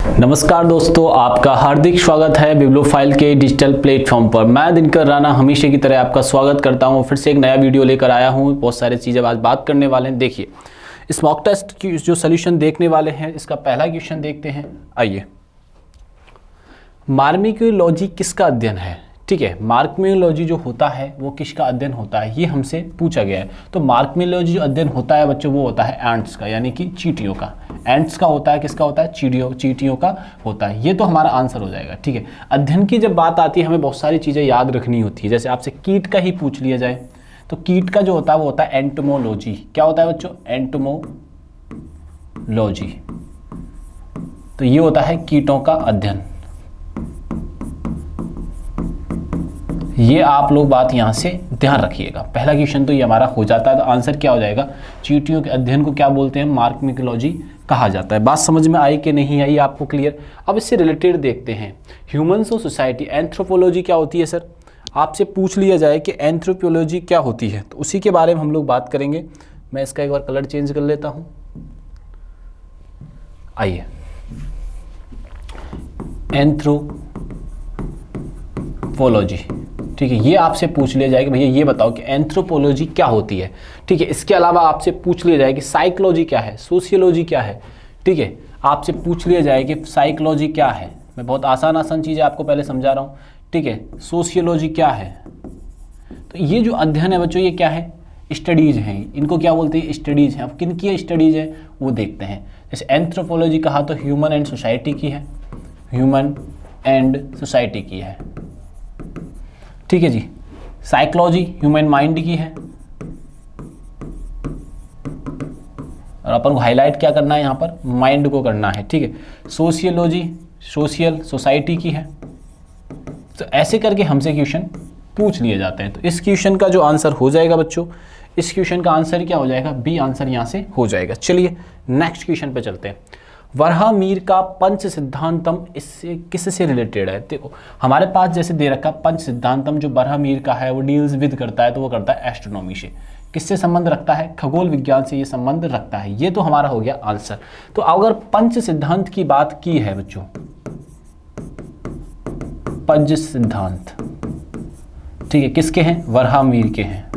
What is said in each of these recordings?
नमस्कार दोस्तों, आपका हार्दिक स्वागत है बिब्लियोफाइल के डिजिटल प्लेटफॉर्म पर। मैं दिनकर राणा हमेशा की तरह आपका स्वागत करता हूं। फिर से एक नया वीडियो लेकर आया हूं। बहुत सारी चीज़ें आज बात करने वाले हैं। देखिए, इस मॉक टेस्ट की जो सोल्यूशन देखने वाले हैं, इसका पहला क्वेश्चन देखते हैं। आइए, मार्मिकोलॉजी किसका अध्ययन है? ठीक है, मार्मिकोलॉजी जो होता है वो किसका अध्ययन होता है, ये हमसे पूछा गया है। तो मार्मिकोलॉजी जो अध्ययन होता है बच्चों, वो होता है एंट्स का, यानी कि चींटियों का। एंट्स का होता है, किसका होता है? चींटियों का होता है। ये तो हमारा आंसर हो जाएगा। ठीक है, अध्ययन की जब बात आती है हमें बहुत सारी चीज़ें याद रखनी होती है। जैसे आपसे कीट का ही पूछ लिया जाए तो कीट का जो होता है वो होता है एंटोमोलॉजी। क्या होता है बच्चों? एंटोमोलॉजी। तो ये होता है कीटों का अध्ययन। ये आप लोग बात यहाँ से ध्यान रखिएगा। पहला क्वेश्चन तो ये हमारा हो जाता है। तो आंसर क्या हो जाएगा? चींटियों के अध्ययन को क्या बोलते हैं? मार्मिकोलॉजी कहा जाता है। बात समझ में आई कि नहीं आई आपको? क्लियर। अब इससे रिलेटेड देखते हैं, ह्यूमन्स और सोसाइटी। एंथ्रोपोलॉजी क्या होती है सर? आपसे पूछ लिया जाए कि एंथ्रोपोलॉजी क्या होती है, तो उसी के बारे में हम लोग बात करेंगे। मैं इसका एक बार कलर चेंज कर लेता हूँ। आइए, एंथ्रोपोलॉजी। ठीक है, ये आपसे पूछ लिया जाए कि भैया ये बताओ कि एंथ्रोपोलॉजी क्या होती है। ठीक है, इसके अलावा आपसे पूछ लिया जाए कि साइकोलॉजी क्या है, सोशियोलॉजी क्या है। ठीक है, आपसे पूछ लिया जाए कि साइकोलॉजी क्या है। मैं बहुत आसान चीज़ें आपको पहले समझा रहा हूँ। ठीक है, सोशियोलॉजी क्या है। तो ये जो अध्ययन है बच्चों, ये क्या है? स्टडीज़ हैं। इनको क्या बोलते हैं? स्टडीज़ हैं। अब किन की स्टडीज़ है वो देखते हैं। जैसे एंथ्रोपोलॉजी कहा तो ह्यूमन एंड सोसाइटी की है, ह्यूमन एंड सोसाइटी की है। ठीक है जी। साइकोलॉजी ह्यूमन माइंड की है, और अपन को हाईलाइट क्या करना है यहाँ पर? माइंड को करना है। ठीक है, सोशियोलॉजी सोशल सोसाइटी की है। तो ऐसे करके हमसे क्वेश्चन पूछ लिए जाते हैं। तो इस क्वेश्चन का जो आंसर हो जाएगा बच्चों, इस क्वेश्चन का आंसर क्या हो जाएगा? बी आंसर यहाँ से हो जाएगा। चलिए नेक्स्ट क्वेश्चन पे चलते हैं। वराहमिहिर का पंच सिद्धांतम इससे किससे रिलेटेड है? देखो, हमारे पास जैसे दे रखा पंच सिद्धांतम, जो वराहमिहिर का है वो डील्स विद करता है, तो वो करता है एस्ट्रोनॉमी से। किससे संबंध रखता है? खगोल विज्ञान से ये संबंध रखता है। ये तो हमारा हो गया आंसर। तो अगर पंच सिद्धांत की बात की है बच्चों, पंच सिद्धांत, ठीक है, किसके हैं? वराहमिहिर के हैं।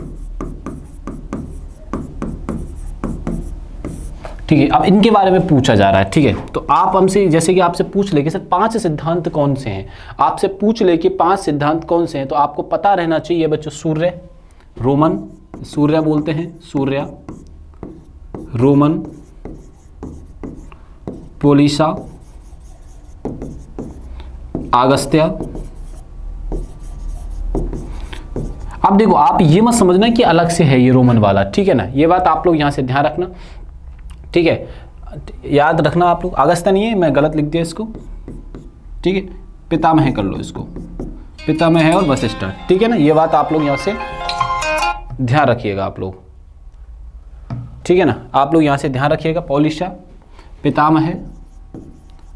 ठीक है, अब इनके बारे में पूछा जा रहा है। ठीक है, तो आप हमसे जैसे कि आपसे पूछ ले कि सर 5 सिद्धांत कौन से हैं, आपसे पूछ ले कि 5 सिद्धांत कौन से हैं, तो आपको पता रहना चाहिए बच्चों। सूर्य, रोमन, सूर्य बोलते हैं, सूर्य, रोमन, पोलिसा, अगस्त्य। अब देखो, आप ये मत समझना कि अलग से है ये रोमन वाला। ठीक है ना, ये बात आप लोग यहां से ध्यान रखना। ठीक है, याद रखना आप लोग। अगस्त्य नहीं है, मैं गलत लिख दिया इसको। ठीक है, पितामह कर लो इसको, पितामह और वशिष्ठ। ठीक है ना, ये बात आप लोग यहाँ से ध्यान रखिएगा आप लोग। ठीक है ना, आप लोग यहाँ से ध्यान रखिएगा। पौलिशा, पितामह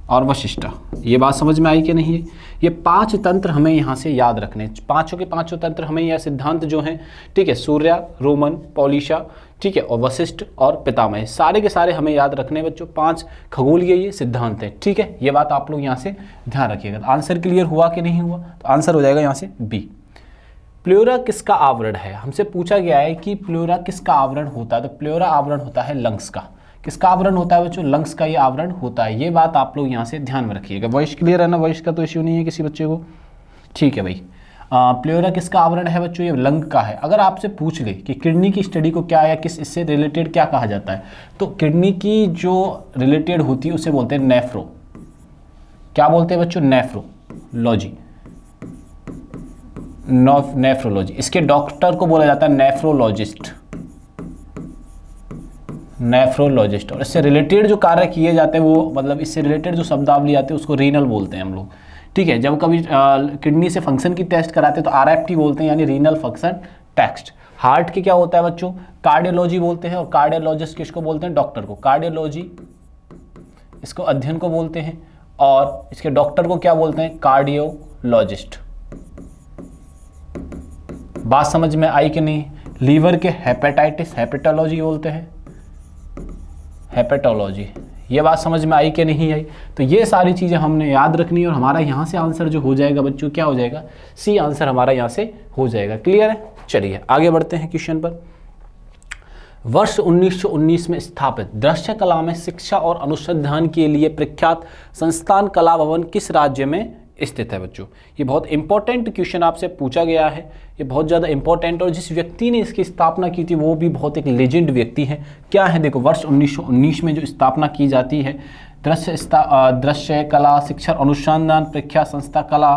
और वशिष्ठ। ये बात समझ में आई कि नहीं है? ये 5 तंत्र हमें यहाँ से याद रखने, पांचों के पांचों तंत्र हमें, यह सिद्धांत जो हैं, ठीक है, सूर्य, रोमन, पौलिशा, ठीक है, और वशिष्ठ और पितामह, सारे के सारे हमें याद रखने बच्चों। 5 खगोलीय ये सिद्धांत हैं। ठीक है, ये बात आप लोग यहाँ से ध्यान रखिएगा। आंसर क्लियर हुआ कि नहीं हुआ? तो आंसर हो जाएगा यहाँ से बी। प्लेरा किसका आवरण है? हमसे पूछा गया है कि प्लेरा किसका आवरण होता है। तो प्लेरा आवरण होता है लंग्स का। किसका आवरण होता है बच्चों? लंग्स का ये आवरण होता है। ये बात आप लोग यहाँ से ध्यान में रखिएगा। वॉइस क्लियर है ना? वॉइस का तो इश्यू नहीं है किसी बच्चे को? ठीक है भाई। प्लेरा किसका आवरण है बच्चों? ये लंग का है। अगर आपसे पूछ ले कि किडनी की स्टडी को क्या या किस इससे रिलेटेड क्या कहा जाता है, तो किडनी की जो रिलेटेड होती है उसे बोलते हैं नेफ्रो। क्या बोलते हैं बच्चों? Nephrology, nephrology. इसके डॉक्टर को बोला जाता है नेफ्रोलॉजिस्ट, नेफ्रोलॉजिस्ट। और इससे रिलेटेड जो कार्य किए जाते हैं वो, मतलब इससे रिलेटेड जो शब्दावली आती है उसको रीनल बोलते हैं हम लोग। ठीक है, जब कभी किडनी से फंक्शन की टेस्ट कराते हैं तो RFT बोलते हैं, यानी रीनल फंक्शन टेस्ट। हार्ट के क्या होता है बच्चों? कार्डियोलॉजी बोलते हैं। और कार्डियोलॉजिस्ट किसको बोलते हैं? डॉक्टर को। कार्डियोलॉजी इसको अध्ययन को बोलते हैं, और इसके डॉक्टर को क्या बोलते हैं? कार्डियोलॉजिस्ट। बात समझ में आई कि नहीं? लीवर के हेपेटाइटिस, हेपेटोलॉजी बोलते हैं, हेपेटोलॉजी। ये बात समझ में आई कि नहीं आई? तो ये सारी चीज़ें हमने याद रखनी है और हमारा यहाँ से आंसर जो हो जाएगा बच्चों, क्या हो जाएगा? सी आंसर हमारा यहाँ से हो जाएगा। क्लियर है? चलिए आगे बढ़ते हैं क्वेश्चन पर। वर्ष 1919 में स्थापित दृश्य कला में शिक्षा और अनुसंधान के लिए प्रख्यात संस्थान कला भवन किस राज्य में स्थित है बच्चों? ये बहुत इंपॉर्टेंट क्वेश्चन आपसे पूछा गया है, ये बहुत ज़्यादा इंपॉर्टेंट, और जिस व्यक्ति ने इसकी स्थापना की थी वो भी बहुत एक लेजेंड व्यक्ति है। क्या है? देखो, वर्ष 1919 में जो स्थापना की जाती है दृश्य कला शिक्षा अनुसंधान प्रख्यात संस्था कला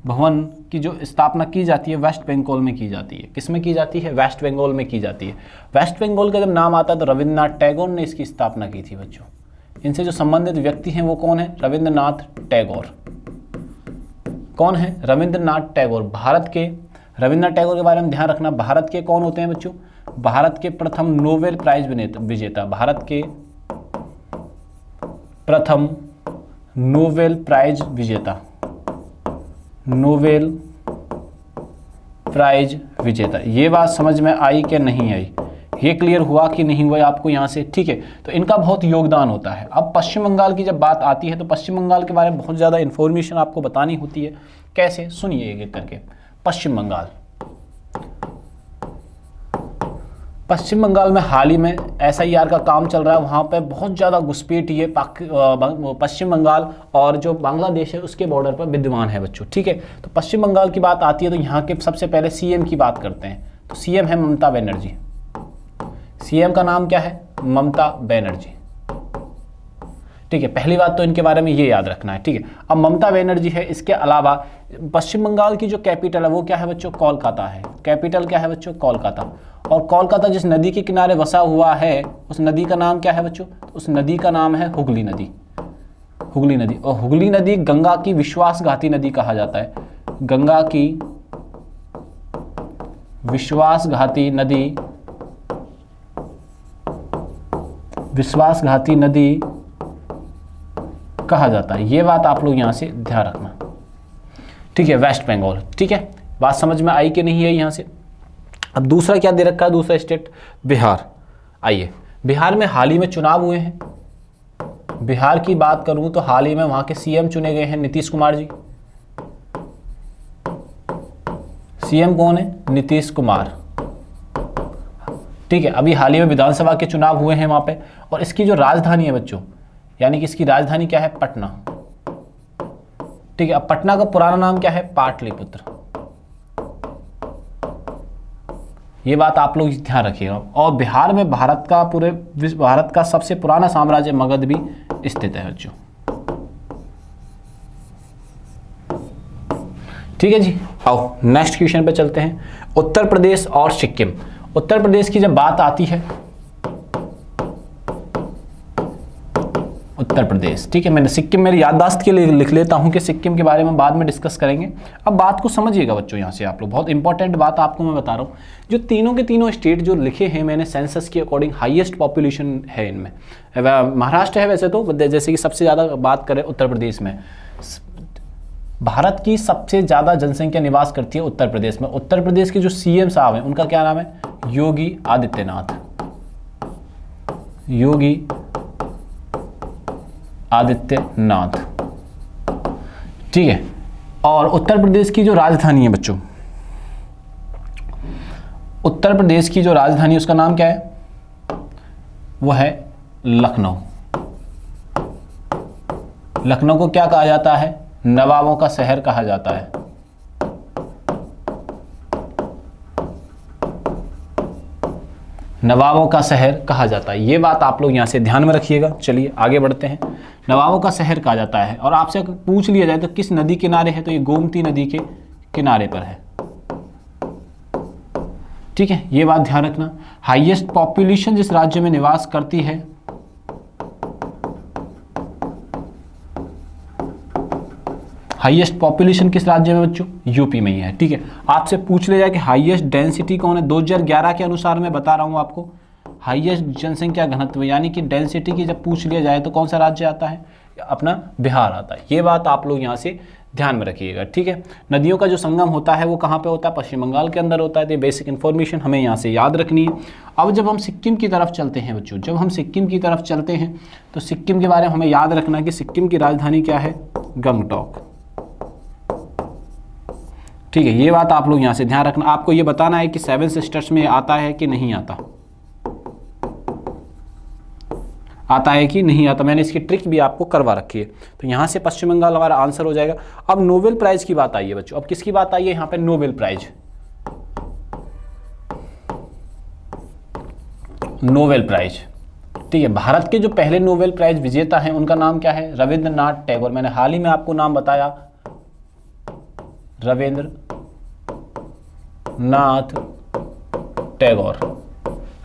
भवन की जो स्थापना की जाती है वेस्ट बंगाल में की जाती है। किस में की जाती है? वेस्ट बंगाल में की जाती है। वेस्ट बंगाल का जब नाम आता है तो रविंद्रनाथ टैगोर ने इसकी स्थापना की थी बच्चों। इनसे जो संबंधित व्यक्ति हैं वो कौन है? रविंद्रनाथ टैगोर। कौन है? रविंद्रनाथ टैगोर। भारत के रविंद्रनाथ टैगोर के बारे में ध्यान रखना, भारत के कौन होते हैं बच्चों? भारत के प्रथम नोबेल प्राइज विजेता, भारत के प्रथम नोबेल प्राइज विजेता, नोबेल प्राइज विजेता। ये बात समझ में आई कि नहीं आई? ये क्लियर हुआ कि नहीं हुआ आपको यहाँ से? ठीक है, तो इनका बहुत योगदान होता है। अब पश्चिम बंगाल की जब बात आती है तो पश्चिम बंगाल के बारे में बहुत ज़्यादा इन्फॉर्मेशन आपको बतानी होती है। कैसे? सुनिए एक एक करके। पश्चिम बंगाल में हाल ही में SIR का काम चल रहा है। वहाँ पे बहुत ज़्यादा घुसपैठ ये पश्चिम बंगाल और जो बांग्लादेश है उसके बॉर्डर पर विद्यमान है बच्चों। ठीक है, तो पश्चिम बंगाल की बात आती है तो यहाँ के सबसे पहले CM की बात करते हैं। तो CM है ममता बनर्जी। CM का नाम क्या है? ममता बनर्जी। ठीक है, पहली बात तो इनके बारे में ये याद रखना है। ठीक है, अब ममता बनर्जी है, इसके अलावा पश्चिम बंगाल की जो कैपिटल है वो क्या है बच्चों? कोलकाता है। कैपिटल क्या है बच्चों? कोलकाता। और कोलकाता जिस नदी के किनारे बसा हुआ है उस नदी का नाम क्या है बच्चों? उस नदी का नाम है हुगली नदी। हुगली नदी। और हुगली नदी गंगा की विश्वासघाती नदी कहा जाता है। गंगा की विश्वासघाती नदी कहा जाता है। ये बात आप लोग यहां से ध्यान रखना। ठीक है, वेस्ट बंगाल। ठीक है, बात समझ में आई कि नहीं है? यहां से अब दूसरा क्या दे रखा है? दूसरा स्टेट बिहार। आइए, बिहार में हाल ही में चुनाव हुए हैं। बिहार की बात करूं तो हाल ही में वहां के CM चुने गए हैं नीतीश कुमार जी। CM कौन है? नीतीश कुमार। ठीक है, अभी हाल ही में विधानसभा के चुनाव हुए हैं वहां पे। और इसकी जो राजधानी है बच्चों, यानी कि इसकी राजधानी क्या है? पटना। ठीक है, अब पटना का पुराना नाम क्या है? पाटलिपुत्र। ये बात आप लोग ध्यान रखिएगा। और बिहार में भारत का सबसे पुराना साम्राज्य मगध भी स्थित है बच्चों। ठीक है जी, आओ नेक्स्ट क्वेश्चन पे चलते हैं। उत्तर प्रदेश और सिक्किम। उत्तर प्रदेश की जब बात आती है, उत्तर प्रदेश। ठीक है, मैंने सिक्किम मेरी याददाश्त के लिए लिख लेता हूं कि सिक्किम के बारे में बाद में डिस्कस करेंगे। अब बात को समझिएगा बच्चों, यहां से आप लोग बहुत इंपॉर्टेंट बात आपको मैं बता रहा हूं। जो तीनों के तीनों स्टेट जो लिखे हैं मैंने सेंसस के अकॉर्डिंग हाईएस्ट पॉपुलेशन है इनमें। महाराष्ट्र है वैसे तो, जैसे कि सबसे ज़्यादा बात करें उत्तर प्रदेश में, भारत की सबसे ज़्यादा जनसंख्या निवास करती है उत्तर प्रदेश में। उत्तर प्रदेश के जो CM साहब हैं उनका क्या नाम है? योगी आदित्यनाथ। योगी आदित्यनाथ। ठीक है, और उत्तर प्रदेश की जो राजधानी है बच्चों, उत्तर प्रदेश की जो राजधानी उसका नाम क्या है? वो है लखनऊ। लखनऊ को क्या कहा जाता है? नवाबों का शहर कहा जाता है। नवाबों का शहर कहा जाता है। ये बात आप लोग यहाँ से ध्यान में रखिएगा। चलिए आगे बढ़ते हैं। नवाबों का शहर कहा जाता है। और आपसे पूछ लिया जाए तो किस नदी किनारे है, तो ये गोमती नदी के किनारे पर है। ठीक है, ये बात ध्यान रखना। हाईएस्ट पॉपुलेशन जिस राज्य में निवास करती है, हाईएस्ट पॉपुलेशन किस राज्य में बच्चों? यूपी में ही है। ठीक है, आपसे पूछ लिया जाए कि हाईएस्ट डेंसिटी कौन है? 2011 के अनुसार मैं बता रहा हूं आपको, हाईएस्ट जनसंख्या घनत्व यानी कि डेंसिटी की जब पूछ लिया जाए तो कौन सा राज्य आता है? अपना बिहार आता है। ये बात आप लोग यहाँ से ध्यान में रखिएगा, ठीक है। नदियों का जो संगम होता है वो कहाँ पे होता है, पश्चिम बंगाल के अंदर होता है। तो ये बेसिक इन्फॉर्मेशन हमें यहाँ से याद रखनी है। अब जब हम सिक्किम की तरफ चलते हैं बच्चों, जब हम सिक्किम की तरफ चलते हैं तो सिक्किम के बारे में हमें याद रखना है कि सिक्किम की राजधानी क्या है, गंगटोक, ठीक है। ये बात आप लोग यहाँ से ध्यान रखना। आपको ये बताना है कि 7 सिस्टर्स में आता है कि नहीं आता, आता है कि नहीं आता। मैंने इसकी ट्रिक भी आपको करवा रखी है। तो यहाँ से पश्चिम बंगाल हमारा आंसर हो जाएगा। अब नोबेल प्राइज की बात आई है बच्चों। अब किसकी बात आई है यहाँ पे, नोबेल प्राइज, नोबेल प्राइज, ठीक है। भारत के जो पहले नोबेल प्राइज विजेता हैं उनका नाम क्या है, रविंद्रनाथ टैगोर। मैंने हाल ही में आपको नाम बताया, रविंद्रनाथ टैगोर,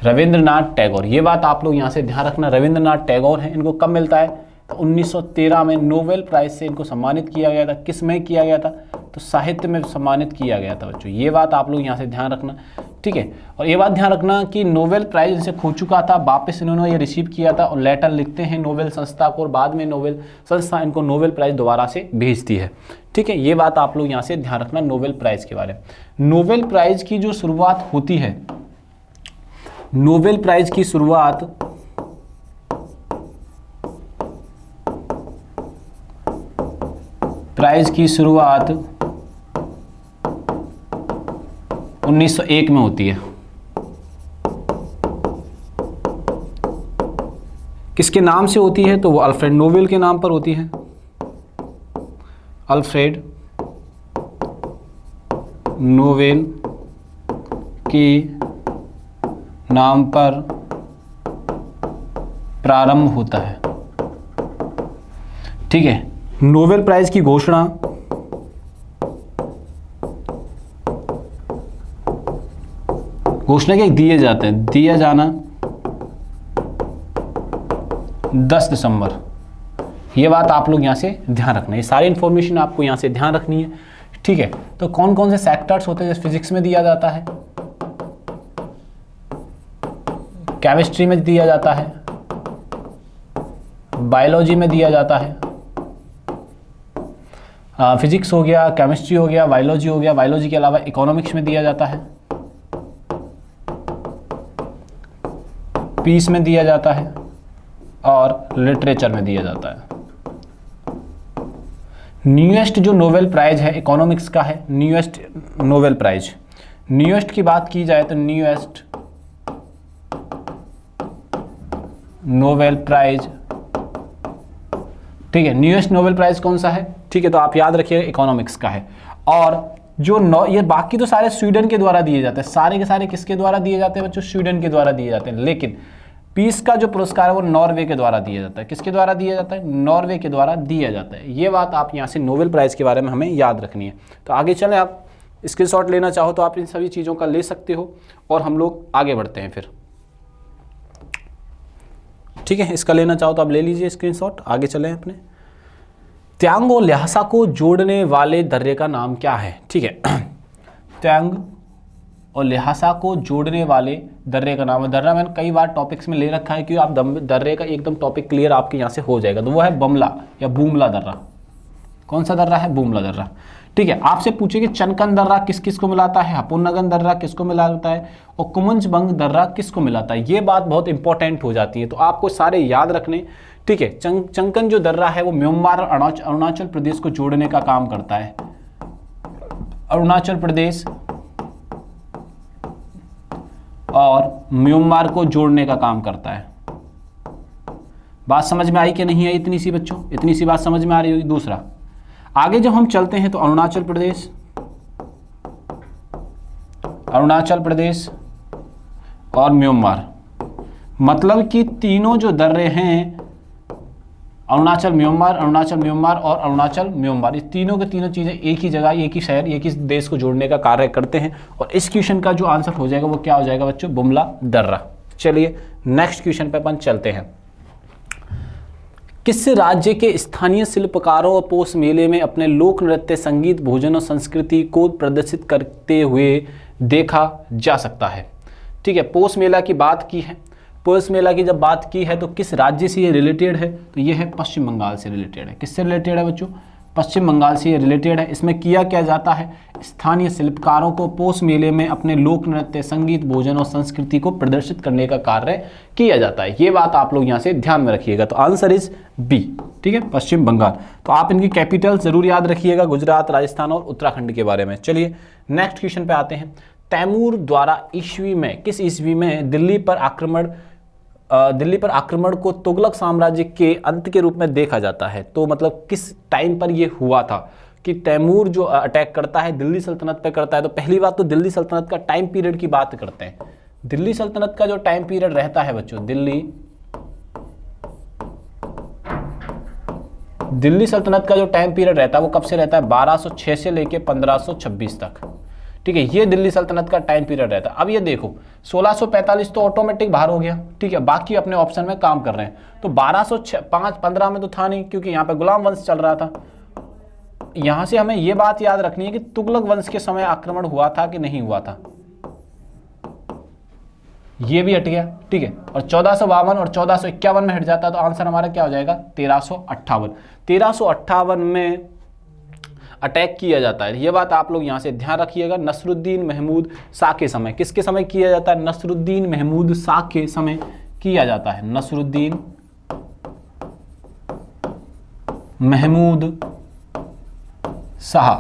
रविंद्रनाथ टैगोर। ये बात आप लोग यहाँ से ध्यान रखना, रविंद्रनाथ टैगोर हैं। इनको कब मिलता है, तो 1913 में नोबेल प्राइज से इनको सम्मानित किया गया था। किस में किया गया था, तो साहित्य में सम्मानित किया गया था बच्चों। ये बात आप लोग यहाँ से ध्यान रखना, ठीक है। और ये बात ध्यान रखना कि नोबेल प्राइज इनसे खो चुका था, वापस इन्होंने ये रिसीव किया था और लेटर लिखते हैं नोबेल संस्था को, और बाद में नोबेल संस्था इनको नोबेल प्राइज दोबारा से भेजती है, ठीक है। ये बात आप लोग यहाँ से ध्यान रखना नोबेल प्राइज के बारे में। नोबेल प्राइज की जो शुरुआत होती है, नोबेल प्राइज की शुरुआत प्राइज की शुरुआत 1901 में होती है। किसके नाम से होती है, तो वो अल्फ्रेड नोबेल के नाम पर होती है। अल्फ्रेड नोबेल के नाम पर प्रारंभ होता है, ठीक है। नोबेल प्राइज की घोषणा क्या दिए जाते हैं, दिया जाना 10 दिसंबर। ये बात आप लोग यहाँ से ध्यान रखना, ये सारी इंफॉर्मेशन आपको यहाँ से ध्यान रखनी है, ठीक है। तो कौन कौन से सेक्टर्स होते हैं, जैसे फिजिक्स में दिया जाता है, केमिस्ट्री में दिया जाता है, बायोलॉजी में दिया जाता है, फिजिक्स हो गया, केमिस्ट्री हो गया, बायोलॉजी हो गया। बायोलॉजी के अलावा इकोनॉमिक्स में दिया जाता है, पीस में दिया जाता है और लिटरेचर में दिया जाता है। न्यूएस्ट जो नोबेल प्राइज है इकोनॉमिक्स का है, न्यूएस्ट नोबेल प्राइज। न्यूएस्ट की बात की जाए तो न्यूएस्ट नोबेल प्राइज, ठीक है। न्यूएस्ट नोबेल प्राइज कौन सा है, ठीक है। तो आप याद रखिए इकोनॉमिक्स का है। और जो ये बाकी तो सारे स्वीडन के द्वारा दिए जाते हैं, सारे के सारे किसके द्वारा दिए जाते हैं बच्चों, स्वीडन के द्वारा दिए जाते हैं। लेकिन पीस का जो पुरस्कार है वो नॉर्वे के द्वारा दिया जाता है। किसके द्वारा दिया जाता है, नॉर्वे के द्वारा दिया जाता है। ये बात आप यहाँ से नोबेल प्राइज के बारे में हमें याद रखनी है। तो आगे चलें, आप स्क्रीनशॉट लेना चाहो तो आप इन सभी चीज़ों का ले सकते हो और हम लोग आगे बढ़ते हैं फिर, ठीक है। इसका लेना चाहो तो आप ले लीजिए स्क्रीनशॉट, आगे चलें अपने। त्यांग और ल्हासा को जोड़ने वाले दर्रे का नाम क्या है, ठीक है। त्यांग और ल्हासा को जोड़ने वाले दर्रे का नाम है, दर्रा मैंने कई बार टॉपिक्स में ले रखा है कि आप दर्रे का एकदम टॉपिक क्लियर आपके यहाँ से हो जाएगा। तो वो है बमला या बूमला दर्रा। कौन सा दर्रा है, बूमला दर्रा, ठीक है। आपसे पूछे कि चनकन दर्रा किस किस को मिलाता है, हपुनगन दर्रा किसको मिलाता है और कुमंज बंग दर्रा किसको मिलाता है। ये बात बहुत इंपॉर्टेंट हो जाती है, तो आपको सारे याद रखने, ठीक है। चंकन जो दर्रा है वो म्यांमार और अरुणाचल प्रदेश को जोड़ने का काम करता है। अरुणाचल प्रदेश और म्यांमार को जोड़ने का काम करता है। बात समझ में आई कि नहीं आई, इतनी सी बच्चों, इतनी सी बात समझ में आ रही होगी। दूसरा, आगे जब हम चलते हैं तो अरुणाचल प्रदेश और म्यांमार, मतलब कि तीनों जो दर्रे हैं, अरुणाचल म्यांमार और अरुणाचल म्यांमार, ये तीनों के तीनों चीज़ें एक ही जगह, एक ही शहर, एक ही देश को जोड़ने का कार्य करते हैं। और इस क्वेश्चन का जो आंसर हो जाएगा वो क्या हो जाएगा बच्चों, बुमला दर्रा। चलिए नेक्स्ट क्वेश्चन पे अपन चलते हैं। किस राज्य के स्थानीय शिल्पकारों और पौष मेले में अपने लोक नृत्य, संगीत, भोजन और संस्कृति को प्रदर्शित करते हुए देखा जा सकता है, ठीक है। पौष मेला की बात की है, पौष मेला की जब बात की है तो किस राज्य से ये रिलेटेड है, तो ये है पश्चिम बंगाल से रिलेटेड है। किससे रिलेटेड है बच्चों, पश्चिम बंगाल से ये रिलेटेड है। इसमें किया क्या जाता है, स्थानीय शिल्पकारों को पोष मेले में अपने लोक नृत्य, संगीत, भोजन और संस्कृति को प्रदर्शित करने का कार्य किया जाता है। ये बात आप लोग यहाँ से ध्यान में रखिएगा। तो आंसर इज बी, ठीक है, पश्चिम बंगाल। तो आप इनकी कैपिटल जरूर याद रखिएगा, गुजरात, राजस्थान और उत्तराखंड के बारे में। चलिए नेक्स्ट क्वेश्चन पे आते हैं। तैमूर द्वारा ईस्वी में, किस ईस्वी में दिल्ली पर आक्रमण को तुगलक साम्राज्य के अंत के रूप में देखा जाता है? तो मतलब किस टाइम पर यह हुआ था कि तैमूर जो अटैक करता है दिल्ली सल्तनत पे करता है? तो पहली बात तो दिल्ली सल्तनत का टाइम पीरियड की बात करते हैं। दिल्ली सल्तनत का जो टाइम पीरियड रहता है बच्चों, दिल्ली सल्तनत का जो टाइम पीरियड रहता है वो कब से रहता है? 1206 से लेके 1526 तक, ठीक है, ये दिल्ली सल्तनत का टाइम पीरियड रहता है। अब ये देखो 1645 तो ऑटोमेटिक बाहर हो गया, ठीक है, बाकी अपने ऑप्शन में काम कर रहे हैं। तो 1205-15 में तो था नहीं, क्योंकि यहाँ पे गुलाम वंश चल रहा था। यहाँ से हमें ये बात याद रखनी है कि तुगलक वंश के समय आक्रमण हुआ था कि नहीं हुआ था, ये भी हट गया, ठीक है। और 1452 और 1451 में हट जाता, तो आंसर हमारा क्या हो जाएगा? 1358। 1358 में अटैक किया जाता है। ये बात आप लोग यहाँ से ध्यान रखिएगा। नसरुद्दीन महमूद शाह के समय, किसके समय किया जाता है? नसरुद्दीन महमूद शाह के समय किया जाता है। नसरुद्दीन महमूद शाह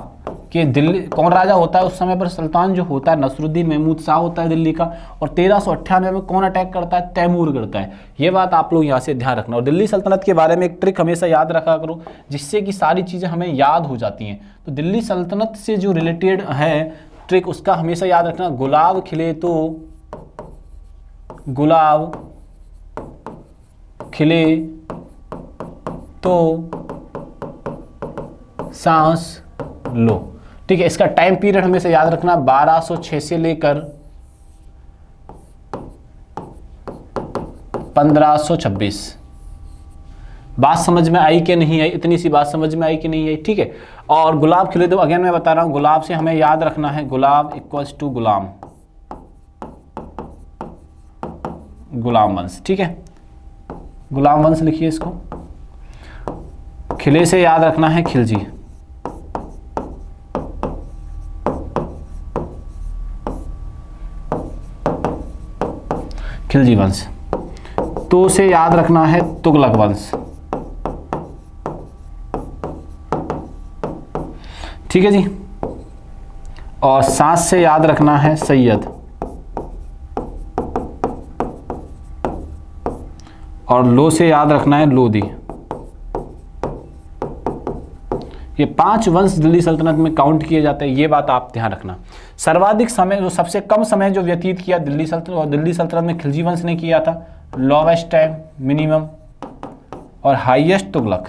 के दिल्ली, कौन राजा होता है उस समय पर? सुल्तान जो होता है नसरुद्दीन महमूद शाह होता है दिल्ली का। और 1398 में कौन अटैक करता है? तैमूर करता है। ये बात आप लोग यहाँ से ध्यान रखना। और दिल्ली सल्तनत के बारे में एक ट्रिक हमेशा याद रखा करो, जिससे कि सारी चीज़ें हमें याद हो जाती हैं। तो दिल्ली सल्तनत से जो रिलेटेड है ट्रिक, उसका हमेशा याद रखना, गुलाब खिले तो सांस लो, ठीक है। इसका टाइम पीरियड हमेशा याद रखना, 1206 से लेकर 1526। बात समझ में आई कि नहीं आई? इतनी सी बात समझ में आई कि नहीं आई, ठीक है। और गुलाब खिले तो अगेन मैं बता रहा हूं, गुलाब से हमें याद रखना है, गुलाब इक्वल्स टू गुलाम वंश, ठीक है, गुलाम वंश लिखिए इसको। खिले से याद रखना है खिलजी, खिलजी वंश। तो से याद रखना है तुगलक वंश, ठीक है जी। और सांस से याद रखना है सैयद, और लो से याद रखना है लोधी। ये 5 वंश दिल्ली सल्तनत में काउंट किए जाते हैं, ये बात आप ध्यान रखना। सर्वाधिक समय, जो सबसे कम समय जो व्यतीत किया दिल्ली सल्तनत, और दिल्ली सल्तनत में खिलजी वंश ने किया था, लोवेस्ट टाइम मिनिमम, और हाईएस्ट तुगलक।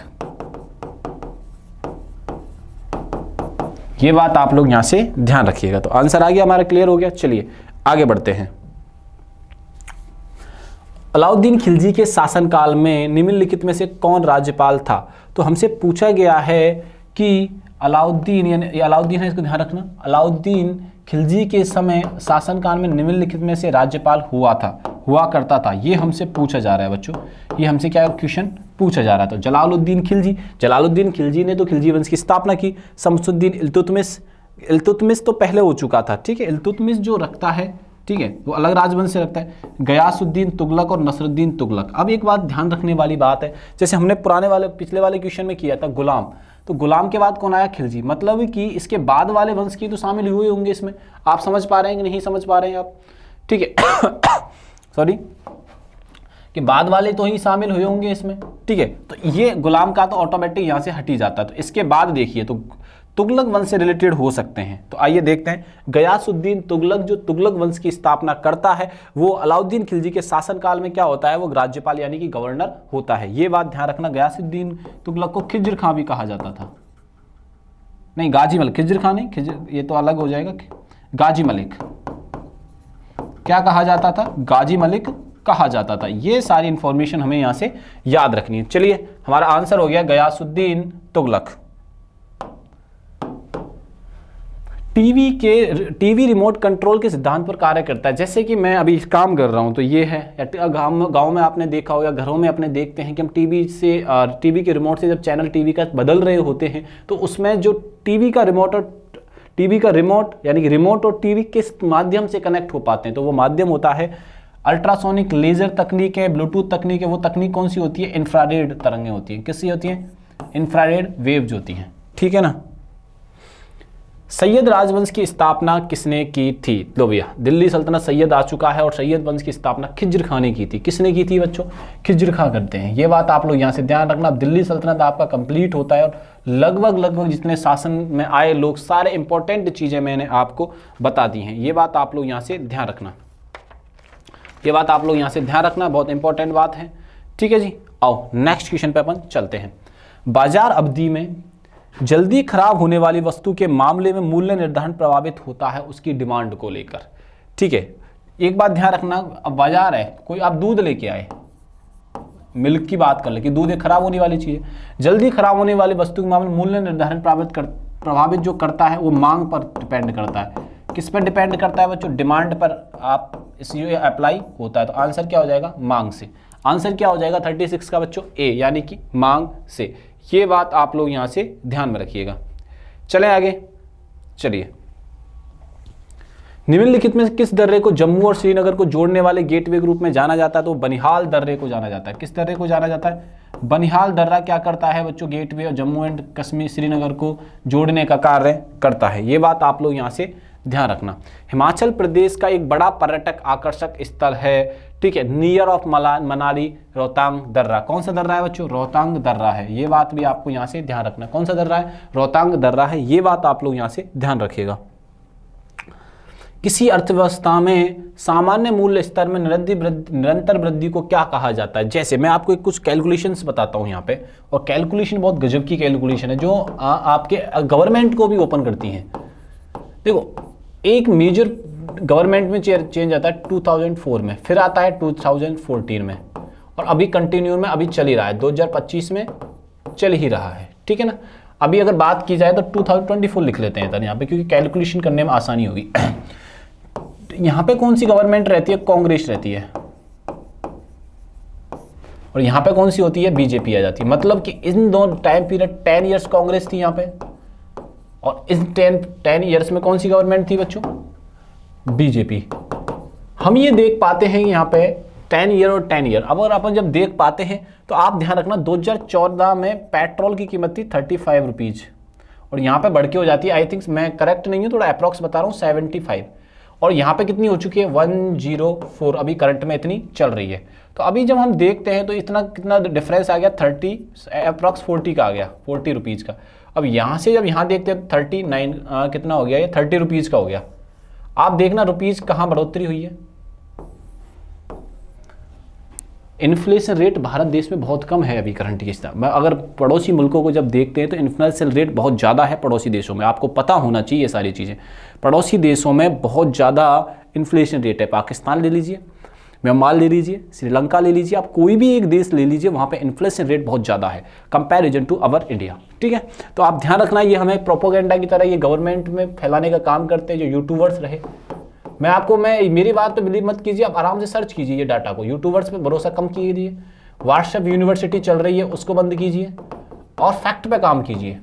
ये बात आप लोग यहां से ध्यान रखिएगा। तो आंसर आ गया हमारा, क्लियर हो गया। चलिए आगे बढ़ते हैं। अलाउद्दीन खिलजी के शासनकाल में निम्नलिखित में से कौन राज्यपाल था? तो हमसे पूछा गया है कि अलाउद्दीन, यानी अलाउद्दीन है, इसको ध्यान रखना, अलाउद्दीन खिलजी के समय शासनकाल में निम्नलिखित में से राज्यपाल हुआ करता था। ये हमसे पूछा जा रहा है बच्चों, ये हमसे क्या क्वेश्चन पूछा जा रहा था। जलालुद्दीन खिलजी ने तो खिलजी वंश की स्थापना की। शमसुद्दीन इल्तुतमिश तो पहले हो चुका था, ठीक है, इल्तुतमिश जो रखता है, ठीक है, वो अलग राजवंश से रखता है। गयासुद्दीन तुगलक और नसरुद्दीन तुगलक। अब एक बात ध्यान रखने वाली बात है, जैसे हमने पिछले वाले क्वेश्चन में किया था गुलाम, तो गुलाम के बाद कौन आया? खिलजी। मतलब कि इसके बाद वाले वंश की तो शामिल हुए होंगे इसमें। आप समझ पा रहे हैं कि नहीं समझ पा रहे हैं आप? ठीक है सॉरी, कि बाद वाले तो ही शामिल हुए होंगे इसमें, ठीक है। तो ये गुलाम का तो ऑटोमेटिक यहाँ से हट ही जाता है। तो इसके बाद देखिए तो तुगलक वंश से रिलेटेड हो सकते हैं। तो आइए देखते हैं। गयासुद्दीन तुगलक जो तुगलक वंश की स्थापना करता है, वो अलाउद्दीन खिलजी के शासनकाल में क्या होता है? वो राज्यपाल यानी कि गवर्नर होता है। ये बात ध्यान रखना। गयासुद्दीन तुगलक को खिज्र खां भी कहा जाता था, नहीं गाजी मलिक, खिज्र खां नहीं, खिज्र ये तो अलग हो जाएगा। गाजी मलिक क्या कहा जाता था? गाजी मलिक कहा जाता था। ये सारी इंफॉर्मेशन हमें यहां से याद रखनी है। चलिए हमारा आंसर हो गया Ghiyasuddin Tughlaq. TV remote control के सिद्धांत पर कार्य करता है। जैसे कि मैं अभी काम कर रहा हूं तो ये है, या गाँव में आपने देखा हो या घरों में अपने देखते हैं कि हम टीवी के रिमोट से जब चैनल टीवी का बदल रहे होते हैं तो उसमें जो टीवी का रिमोट यानी कि रिमोट और टीवी किस माध्यम से कनेक्ट हो पाते हैं, तो वो माध्यम होता है अल्ट्रासोनिक, लेजर तकनीक है, ब्लूटूथ तकनीक है। वो तकनीक कौन सी होती है? इंफ्रारेड तरंगें होती हैं। किससी होती हैं? इंफ्रारेड वेव्स होती हैं, ठीक है ना। सैयद राजवंश की स्थापना किसने की थी? लो भैया, दिल्ली सल्तनत सैयद आ चुका है और सैयद वंश की स्थापना खिज्र खां ने की थी। किसने की थी बच्चों? खिज्र खां करते हैं। ये बात आप लोग यहाँ से ध्यान रखना। अब दिल्ली सल्तनत आपका कंप्लीट होता है और लगभग जितने शासन में आए लोग, सारे इंपॉर्टेंट चीज़ें मैंने आपको बता दी हैं। ये बात आप लोग यहाँ से ध्यान रखना, ये बात आप लोग यहाँ से ध्यान रखना, बहुत इंपॉर्टेंट बात है, ठीक है जी। आओ नेक्स्ट क्वेश्चन पे अपन चलते हैं। बाजार अवधि में जल्दी खराब होने वाली वस्तु के मामले में मूल्य निर्धारण प्रभावित होता है उसकी डिमांड को लेकर, ठीक है। एक बात ध्यान रखना, अब बाजार है, कोई आप दूध लेके आए, मिल्क की बात कर ले कि दूध एक खराब होने वाली चीज है, जल्दी खराब होने वाली वस्तु के मामले में मूल्य निर्धारण प्रभावित जो करता है वो मांग पर डिपेंड करता है। किस पर डिपेंड करता है बच्चों? डिमांड पर आप इसलिए अप्लाई होता है। तो आंसर क्या हो जाएगा? मांग से। आंसर क्या हो जाएगा 36 का बच्चों? ए, यानी कि मांग से। ये बात आप लोग यहां से ध्यान में रखिएगा। चलें आगे, चलिए। निम्नलिखित में किस दर्रे को जम्मू और श्रीनगर को जोड़ने वाले गेटवे के रूप में जाना जाता है? तो बनिहाल दर्रे को जाना जाता है। किस दर्रे को जाना जाता है? बनिहाल दर्रा क्या करता है बच्चों? गेटवे और जम्मू एंड कश्मीर श्रीनगर को जोड़ने का कार्य करता है। ये बात आप लोग यहां से ध्यान रखना। हिमाचल प्रदेश का एक बड़ा पर्यटक आकर्षक स्थल है, ठीक है, नियर ऑफ मनाली रोहतांग दर्रा। कौन सा दर्रा है बच्चों? रोहतांग दर्रा है। ये बात भी आपको यहां से ध्यान रखना। कौन सा दर्रा है? रोहतांग दर्रा है। ये बात आप लोग यहां से ध्यान रखिएगा। किसी अर्थव्यवस्था में सामान्य मूल्य स्तर में निरंतर वृद्धि को क्या कहा जाता है? जैसे मैं आपको कुछ कैलकुलेशंस बताता हूं यहाँ पे, और कैलकुलेशन बहुत गजब की कैलकुलेशन है जो आपके गवर्नमेंट को भी ओपन करती हैं। देखो, एक मेजर गवर्नमेंट में चेंज आता है 2004 में, फिर आता है 2014 में, और अभी कंटिन्यू में अभी चल ही रहा है, 2025 में चल ही रहा है, ठीक है ना। अभी अगर बात की जाए तो 2024 लिख लेते हैं यहाँ पे, क्योंकि कैलकुलेशन करने में आसानी होगी। यहाँ पे कौन सी गवर्नमेंट रहती है? कांग्रेस रहती है। और यहाँ पे कौन सी होती है? बीजेपी आ जाती है। मतलब कि इन दोनों टाइम पीरियड 10 ईयर्स कांग्रेस थी यहाँ पे, और इस 10 ईयर्स में कौन सी गवर्नमेंट थी बच्चों? बीजेपी। हम ये देख पाते हैं यहाँ पे 10 ईयर और 10 ईयर। अब अगर अपन जब देख पाते हैं तो आप ध्यान रखना, 2014 में पेट्रोल की कीमत थी 35 रुपीज़, और यहाँ पे बढ़ के हो जाती है, आई थिंक मैं करेक्ट नहीं हूँ, थोड़ा अप्रॉक्स बता रहा हूँ, 75, और यहाँ पे कितनी हो चुकी है? 104 अभी करंट में इतनी चल रही है। तो अभी जब हम देखते हैं तो इतना कितना डिफरेंस आ गया? 30 अप्रॉक्स 40 का आ गया, 40 रुपीज़ का। अब यहाँ से जब यहाँ देखते हैं 39 कितना हो गया? ये 30 रुपीज़ का हो गया। आप देखना रुपीज़ कहाँ बढ़ोतरी हुई है। इन्फ्लेशन रेट भारत देश में बहुत कम है अभी करंट की स्थिति में। अगर पड़ोसी मुल्कों को जब देखते हैं तो इन्फ्लेशन रेट बहुत ज़्यादा है पड़ोसी देशों में। आपको पता होना चाहिए ये सारी चीज़ें। पड़ोसी देशों में बहुत ज़्यादा इन्फ्लेशन रेट है। पाकिस्तान ले लीजिए, म्यांमार ले लीजिए, श्रीलंका ले लीजिए, आप कोई भी एक देश ले लीजिए, वहाँ पे इन्फ्लेशन रेट बहुत ज़्यादा है कंपैरिजन टू अवर इंडिया, ठीक है। तो आप ध्यान रखना, ये हमें प्रोपोगेंडा की तरह ये गवर्नमेंट में फैलाने का काम करते हैं जो यूट्यूबर्स रहे। मेरी बात पे बिलीव मत कीजिए, आप आराम से सर्च कीजिए ये डाटा को। यूट्यूबर्स पे भरोसा कम कीजिए। व्हाट्सएप यूनिवर्सिटी चल रही है उसको बंद कीजिए और फैक्ट पे काम कीजिए।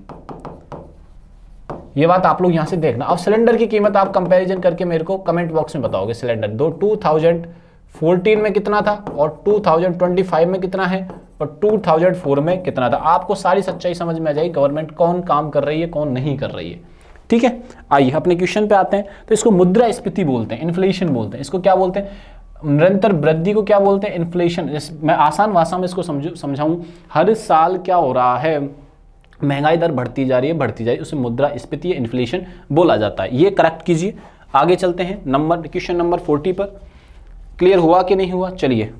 ये बात आप लोग यहां से देखना। अब सिलेंडर की कीमत आप कंपैरिजन करके मेरे को कमेंट बॉक्स में बताओगे। सिलेंडर 2014 में कितना था और 2025 में कितना है और 2004 में कितना था। आपको सारी सच्चाई समझ में आ जाएगी गवर्नमेंट कौन काम कर रही है कौन नहीं कर रही है, ठीक है। आइए अपने क्वेश्चन पे आते हैं। तो इसको मुद्रास्फीति बोलते हैं, इन्फ्लेशन बोलते हैं। इसको क्या बोलते हैं? निरंतर वृद्धि को क्या बोलते हैं? इन्फ्लेशन। मैं आसान भाषा में इसको समझाऊं, हर साल क्या हो रहा है, महंगाई दर बढ़ती जा रही है, उसे मुद्रास्फीति या इन्फ्लेशन बोला जाता है। ये करेक्ट कीजिए। आगे चलते हैं क्वेश्चन नंबर 40 पर। क्लियर हुआ कि नहीं हुआ? चलिए।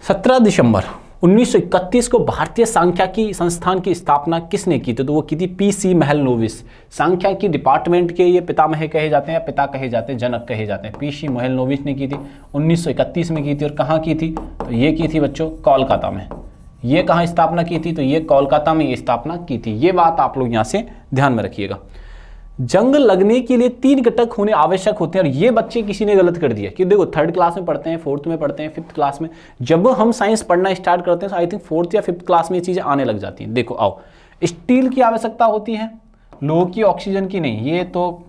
17 दिसंबर 1931 को भारतीय सांख्यिकी संस्थान की स्थापना किसने की थी? तो वो की थी पीसी महलनोबिस। सांख्यिकी डिपार्टमेंट के ये पितामह कहे जाते हैं, पिता कहे जाते हैं, जनक कहे जाते हैं। पीसी महलनोबिस ने की थी, 1931 में की थी। और कहाँ की थी? तो ये की थी बच्चों कोलकाता में। ये कहाँ स्थापना की थी? तो ये कोलकाता में ये स्थापना की थी। ये बात आप लोग यहाँ से ध्यान में रखिएगा। जंग लगने के लिए 3 घटक होने आवश्यक होते हैं, और ये बच्चे किसी ने गलत कर दिया कि देखो 3rd क्लास में पढ़ते हैं, 4th में पढ़ते हैं, 5th क्लास में। जब हम साइंस पढ़ना स्टार्ट करते हैं तो आई थिंक 4th या 5th क्लास में ये चीज़ें आने लग जाती हैं। देखो आओ, स्टील की आवश्यकता होती है, लोह की, ऑक्सीजन की नहीं, ये तो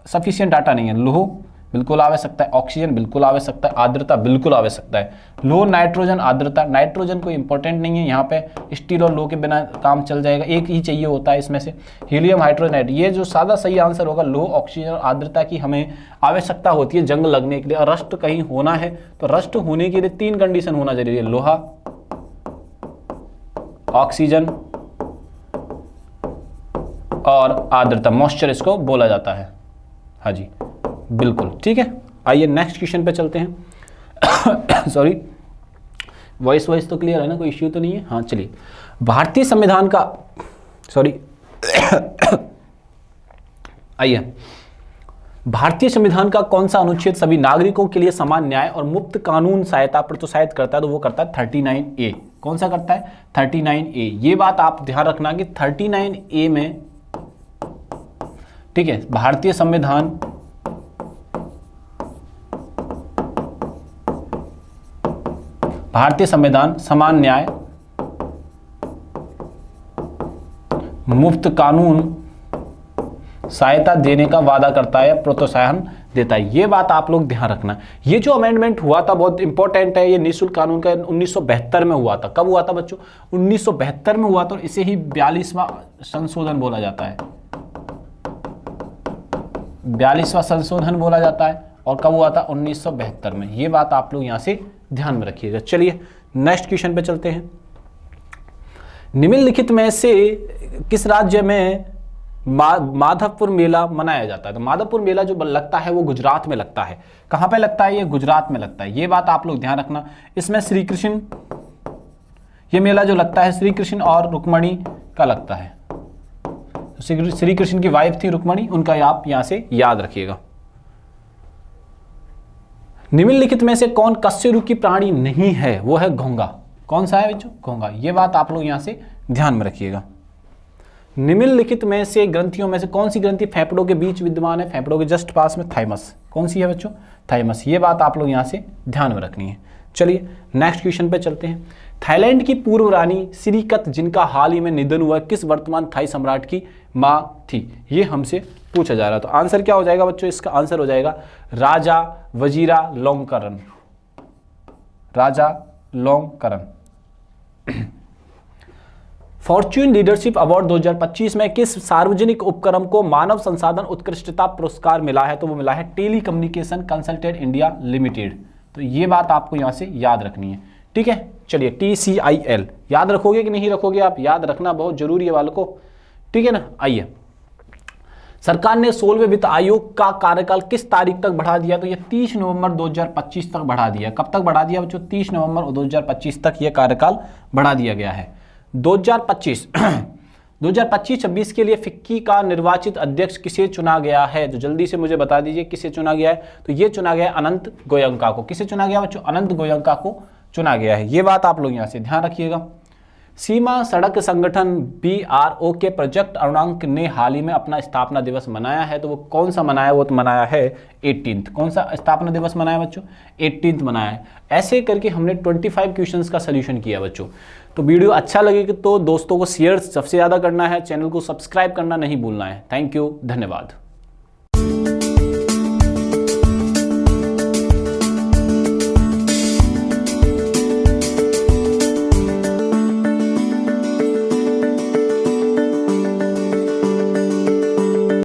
सफिशिएंट डाटा नहीं है। लोह बिल्कुल आवश्यकता है, ऑक्सीजन बिल्कुल आवश्यकता है, आर्द्रता बिल्कुल आवश्यकता है। लोह, नाइट्रोजन, आर्द्रता, नाइट्रोजन कोई इंपॉर्टेंट नहीं है यहाँ पे, स्टील और लोह के बिना काम चल जाएगा, एक ही चाहिए होता है इसमें से। हीलियम, हाइड्रोजन, ये जो सादा सही आंसर होगा, लोह, ऑक्सीजन और आर्द्रता की हमें आवश्यकता होती है जंग लगने के लिए। और रस्ट कहीं होना है तो रस्ट होने के लिए 3 कंडीशन होना जरूरी है, लोहा, ऑक्सीजन और आर्द्रता, मॉइस्चर इसको बोला जाता है। हाँ जी बिल्कुल ठीक है। आइए नेक्स्ट क्वेश्चन पे चलते हैं। सॉरी, वॉइस तो क्लियर है ना, कोई इश्यू तो नहीं है? हाँ चलिए, भारतीय संविधान का सॉरी आइए, भारतीय संविधान का कौन सा अनुच्छेद सभी नागरिकों के लिए समान न्याय और मुफ्त कानून सहायता प्रोत्साहित करता है? तो वो करता है 39A। कौन सा करता है? 39A। ये बात आप ध्यान रखना कि 39A में, ठीक है, भारतीय संविधान समान न्याय, मुफ्त कानून सहायता देने का वादा करता है, प्रोत्साहन देता है। ये बात आप लोग ध्यान रखना। ये जो अमेंडमेंट हुआ था बहुत इंपॉर्टेंट है, ये निःशुल्क कानून का 1972 में हुआ था। कब हुआ था बच्चों? 1972 में हुआ था, और इसे ही 42वां संशोधन बोला जाता है। 42वां संशोधन बोला जाता है। और कब हुआ था? 1972 में। ये बात आप लोग यहां से ध्यान में रखिएगा। चलिए नेक्स्ट क्वेश्चन पे चलते हैं। निम्नलिखित में से किस राज्य में माधवपुर मेला मनाया जाता है? तो माधवपुर मेला जो लगता है वो गुजरात में लगता है। कहां पे लगता है? ये गुजरात में लगता है। ये बात आप लोग ध्यान रखना। इसमें श्री कृष्ण, ये मेला जो लगता है श्री कृष्ण और रुक्मणी का लगता है। श्री कृष्ण की वाइफ थी रुक्मणी, उनका आप यहां से याद रखिएगा। निम्नलिखित में से कौन कशेरुकी प्राणी नहीं है? वो है घोंगा। कौन सा है बच्चों? घोंगा। ये बात आप लोग यहां से ध्यान में रखिएगा। निम्नलिखित में से ग्रंथियों में से कौन सी ग्रंथि फेफड़ों के बीच विद्यमान है? फेफड़ों के जस्ट पास में थाइमस। कौन सी है बच्चों? थाइमस। ये बात आप लोग यहां से ध्यान में रखनी है। चलिए नेक्स्ट क्वेश्चन पे चलते हैं। थाईलैंड की पूर्व रानी सिरिकत, जिनका हाल ही में निधन हुआ, किस वर्तमान थाई सम्राट की मां थी? ये हमसे पूछा जा रहा। तो आंसर क्या हो जाएगा बच्चों? इसका आंसर हो जाएगा राजा वजीरा लोंगकरन। राजा लोंगकरन। फॉर्च्यून लीडरशिप अवार्ड 2025 में किस सार्वजनिक उपक्रम को मानव संसाधन उत्कृष्टता पुरस्कार मिला है? तो वो मिला है telecommunication consultant India limited. तो ये बात आपको यहां से याद रखनी है, ठीक है। चलिए TCIL याद रखोगे कि नहीं रखोगे? आप याद रखना बहुत जरूरी है वालों को, ठीक है ना। आइए, सरकार ने 16वें वित्त आयोग का कार्यकाल किस तारीख तक बढ़ा दिया? तो ये 30 नवंबर 2025 तक बढ़ा दिया। कब तक बढ़ा दिया बच्चों? 30 नवंबर 2025 तक ये कार्यकाल बढ़ा दिया गया है। 2025-26 के लिए फिक्की का निर्वाचित अध्यक्ष किसे चुना गया है? तो जल्दी से मुझे बता दीजिए किसे चुना गया है। तो ये चुना गया है अनंत गोयंका को। किसे चुना गया बच्चों? अनंत गोयंका को चुना गया है। ये बात आप लोग यहां से ध्यान रखिएगा। सीमा सड़क संगठन BRO के प्रोजेक्ट अरुणांक ने हाल ही में अपना स्थापना दिवस मनाया है। तो वो कौन सा मनाया? वो तो मनाया है 18th। कौन सा स्थापना दिवस मनाया बच्चों? 18th मनाया है। ऐसे करके हमने 25 क्वेश्चंस का सलूशन किया बच्चों। तो वीडियो अच्छा लगे तो दोस्तों को शेयर सबसे ज़्यादा करना है, चैनल को सब्सक्राइब करना नहीं भूलना है। थैंक यू, धन्यवाद।